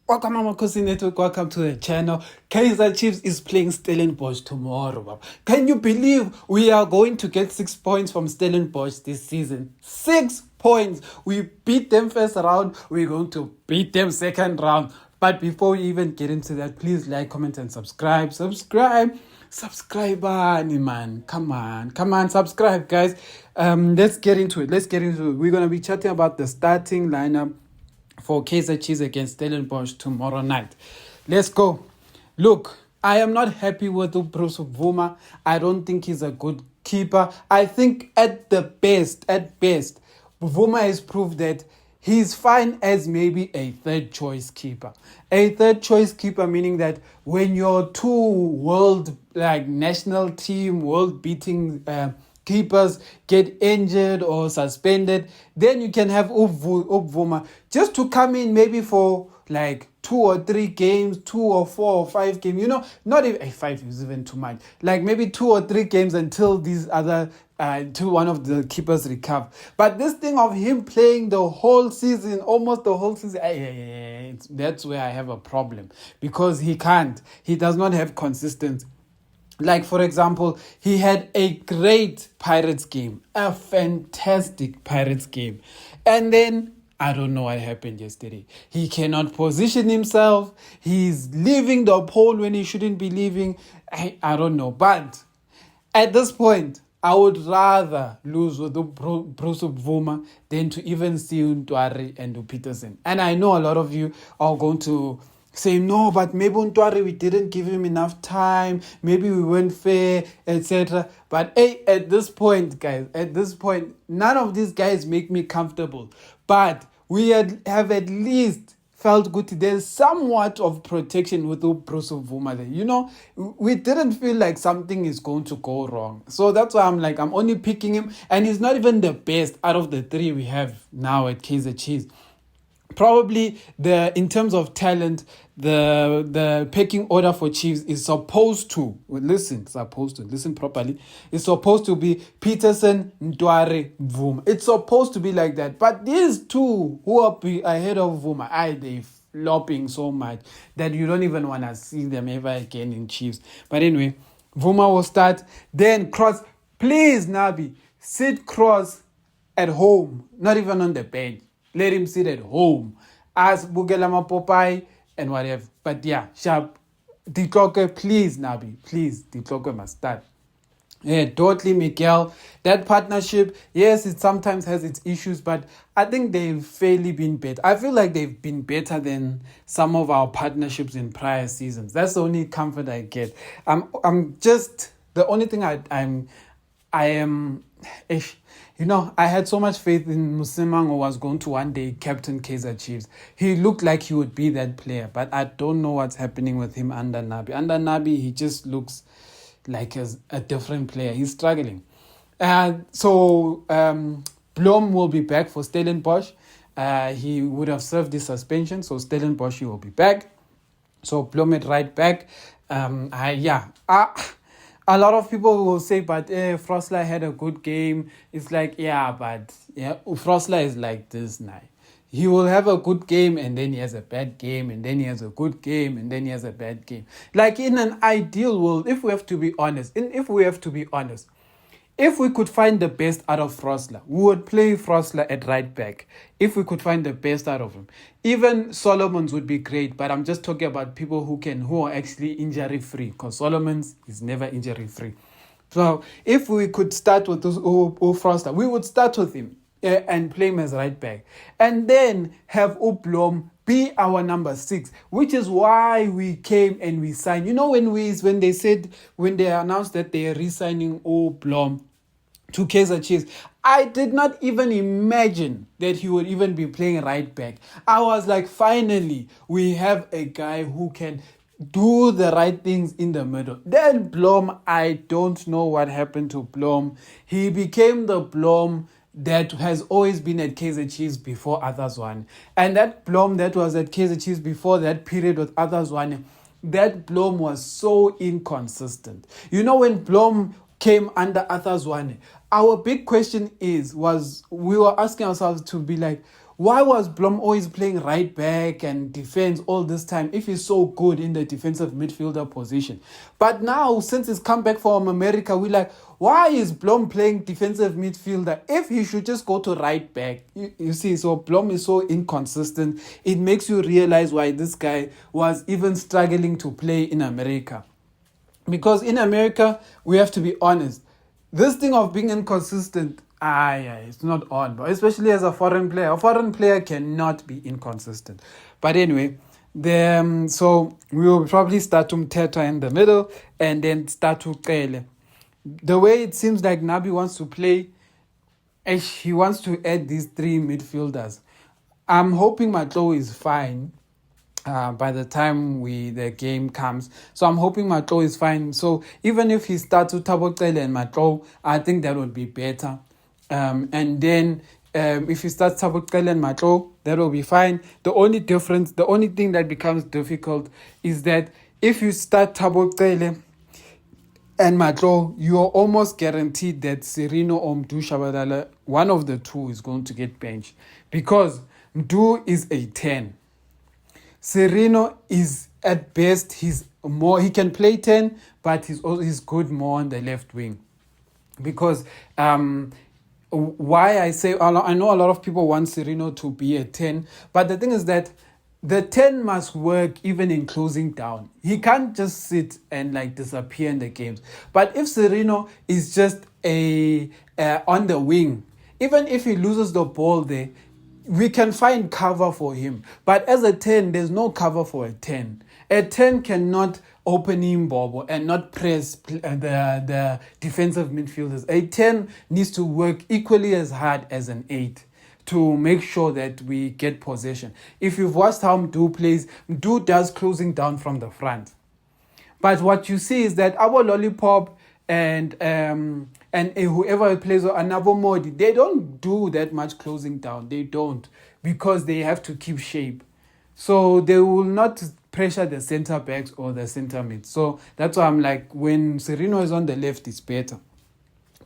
Welcome, Amakhosi Network. Welcome to the channel. Kaizer Chiefs is playing Stellenbosch tomorrow. Baba. Can you believe we are going to get 6 points from Stellenbosch this season? 6 points. We beat them first round. We're going to beat them second round. But before we even get into that, please like, comment, and subscribe. Subscribe, man. Come on, subscribe, guys. Let's get into it. We're gonna be chatting about the starting lineup for Kaizer Chiefs against Stellenbosch tomorrow night. Let's go. Look, I am not happy with Bruce Vuma. I don't think he's a good keeper. I think at best, Vuma has proved that he's fine as maybe a third choice keeper. A third choice keeper meaning that when your two national team, world beating keepers get injured or suspended, then you can have Vuma just to come in maybe for like 2 or 3 games, 2 or 4 or 5 games, not even 5 is even too much, like maybe 2 or 3 games until these other one of the keepers recover. But this thing of him playing the whole season, almost the whole season, that's where I have a problem, because he does not have consistency. Like, for example, he had a great Pirates game, a fantastic Pirates game. And then, I don't know what happened yesterday. He cannot position himself. He's leaving the pole when he shouldn't be leaving. I don't know. But at this point, I would rather lose with Bruce Vuma than to even see Ntwari and Peterson. And I know a lot of you are going to say, no, but maybe Ntwari, we didn't give him enough time. Maybe we weren't fair, etc. But at this point, guys, none of these guys make me comfortable. But we have at least felt good. There's somewhat of protection with Bruce Vuma there. We didn't feel like something is going to go wrong. So that's why I'm only picking him. And he's not even the best out of the 3 we have now at Kaizer Chiefs. Probably in terms of talent, the pecking order for Chiefs is supposed to listen properly. It's supposed to be Peterson, Ntwari, Vuma. It's supposed to be like that. But these two who are ahead of Vuma, they flopping so much that you don't even want to see them ever again in Chiefs. But anyway, Vuma will start. Then Cross, please Nabi, sit Cross at home, not even on the bench. Let him sit at home. Ask Bugelama Popeye and whatever. But yeah, sharp. Ditloke, please, Nabi. Please, Ditloke must start. Yeah, totally, Miguel. That partnership, yes, it sometimes has its issues, but I think they've fairly been better. I feel like they've been better than some of our partnerships in prior seasons. That's the only comfort I get. I'm just, the only thing I am... I had so much faith in Musimang, who was going to one day captain Kaizer Chiefs. He looked like he would be that player, but I don't know what's happening with him under Nabi. Under Nabi, he just looks like a different player. He's struggling. So Blom will be back for Stellenbosch. He would have served his suspension, so Stellenbosch will be back. So Blom at right back. A lot of people will say, but Frosler had a good game. It's like, Frosler is like this now. He will have a good game, and then he has a bad game, and then he has a good game, and then he has a bad game. Like in an ideal world, if we have to be honest, if we could find the best out of Frosler, we would play Frosler at right back. If we could find the best out of him. Even Solomons would be great, but I'm just talking about people who are actually injury-free, because Solomons is never injury-free. So if we could start with Frosler, we would start with him and play him as right back. And then have Ublom be our number 6, which is why we came and we signed. When they announced that they are re-signing Blom to Kaizer Chiefs, I did not even imagine that he would even be playing right back. I was like, finally, we have a guy who can do the right things in the middle. Then Blom, I don't know what happened to Blom. He became the Blom that has always been at Kaizer Chiefs before Others-One. And that Blom that was at Kaizer Chiefs before that period with Others-One, that Blom was so inconsistent. When Blom came under Others-One, our big question was we were asking ourselves to be like, why was Blom always playing right back and defense all this time if he's so good in the defensive midfielder position? But now, since he's come back from America, we're like, why is Blom playing defensive midfielder if he should just go to right back? You see, so Blom is so inconsistent. It makes you realize why this guy was even struggling to play in America. Because in America, we have to be honest, this thing of being inconsistent, it's not on, but especially as a foreign player cannot be inconsistent. But anyway, so we will probably start Umthetwa in the middle and then start Kele. The way it seems like Nabi wants to play, he wants to add these three midfielders. I'm hoping Matlo is fine by the time the game comes. So I'm hoping Matlo is fine. So even if he starts with Tabokele and Matlo, I think that would be better. And then if he starts Tabokele and Matlo, that will be fine. The only thing that becomes difficult is that if you start Tabokele and Matlo, you are almost guaranteed that Sirino or Mdu Shabadala, one of the two is going to get benched. Because Mdu is a 10. Sirino is at best, he can play 10, but he's good more on the left wing. Because why I say, I know a lot of people want Sirino to be a 10, but the thing is that the 10 must work even in closing down. He can't just sit and disappear in the games. But if Sirino is just on the wing, even if he loses the ball there, we can find cover for him. But as a 10, there's no cover for a 10. A 10 cannot open him Bobo and not press the defensive midfielders. A 10 needs to work equally as hard as an 8 to make sure that we get possession. If you've watched how Mdu plays, Mdu does closing down from the front. But what you see is that our Lollipop and whoever plays Anavo Modi, they don't do that much closing down. They don't, because they have to keep shape. So they will not pressure the center backs or the center mid. So that's why I'm like, when Sirino is on the left, it's better.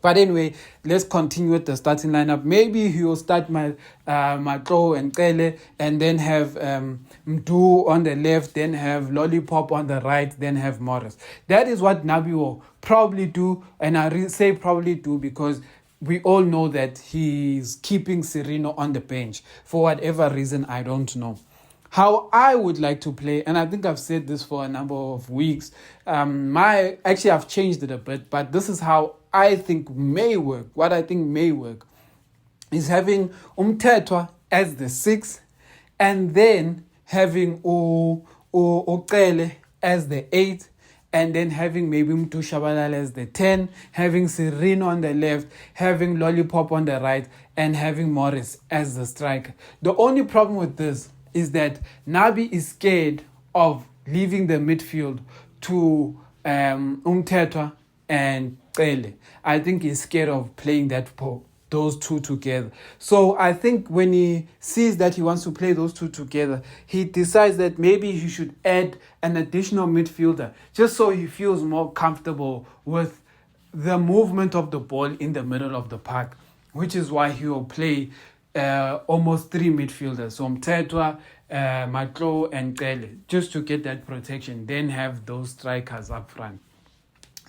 But anyway, let's continue with the starting lineup. Maybe he will start Matlo and Kele, and then have Mdu on the left, then have Lollipop on the right, then have Morris. That is what Nabi will probably do, and I say probably do because we all know that he's keeping Sirino on the bench for whatever reason, I don't know. How I would like to play, and I think I've said this for a number of weeks, I've changed it a bit, but this is how I think may work. What I think may work is having Umthetwa as the 6, and then having Ukele as the 8, and then having maybe Mdu Shabalala as the 10, having Sirino on the left, having Lollipop on the right, and having Morris as the striker. The only problem with this is that Nabi is scared of leaving the midfield to Umthetwa and Kele. I think he's scared of playing those two together. So I think when he sees that he wants to play those two together, he decides that maybe he should add an additional midfielder just so he feels more comfortable with the movement of the ball in the middle of the park, which is why he will play almost 3 midfielders. So Umthetwa, Matlo and Kele, just to get that protection, then have those strikers up front.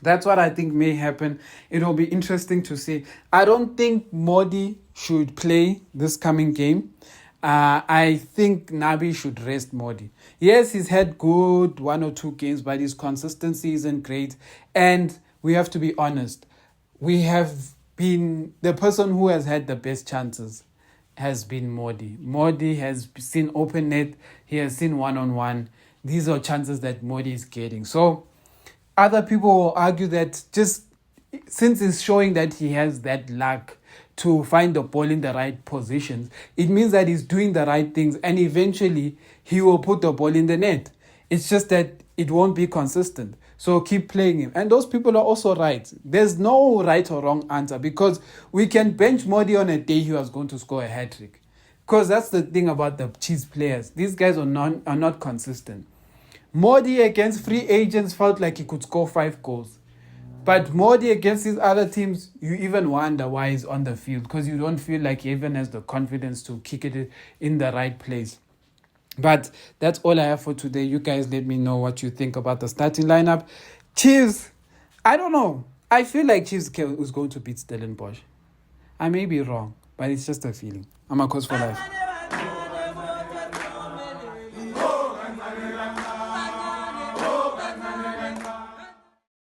That's what I think may happen. It will be interesting to see. I don't think Modi should play this coming game. I think Nabi should rest Modi. Yes, he's had good 1 or 2 games, but his consistency isn't great. And we have to be honest. The person who has had the best chances has been Modi. Modi has seen open net. He has seen 1-on-1. These are chances that Modi is getting. So other people will argue that just since he's showing that he has that luck to find the ball in the right positions, it means that he's doing the right things and eventually he will put the ball in the net. It's just that it won't be consistent. So keep playing him. And those people are also right. There's no right or wrong answer because we can bench Modi on a day he was going to score a hat-trick. Because that's the thing about the Chiefs players. These guys are not consistent. Modi against free agents felt like he could score 5 goals. But Modi against these other teams, you even wonder why he's on the field because you don't feel like he even has the confidence to kick it in the right place. But that's all I have for today. You guys let me know what you think about the starting lineup. Chiefs, I don't know. I feel like Chiefs is going to beat Stellenbosch. I may be wrong, but it's just a feeling. Amakhosi for life.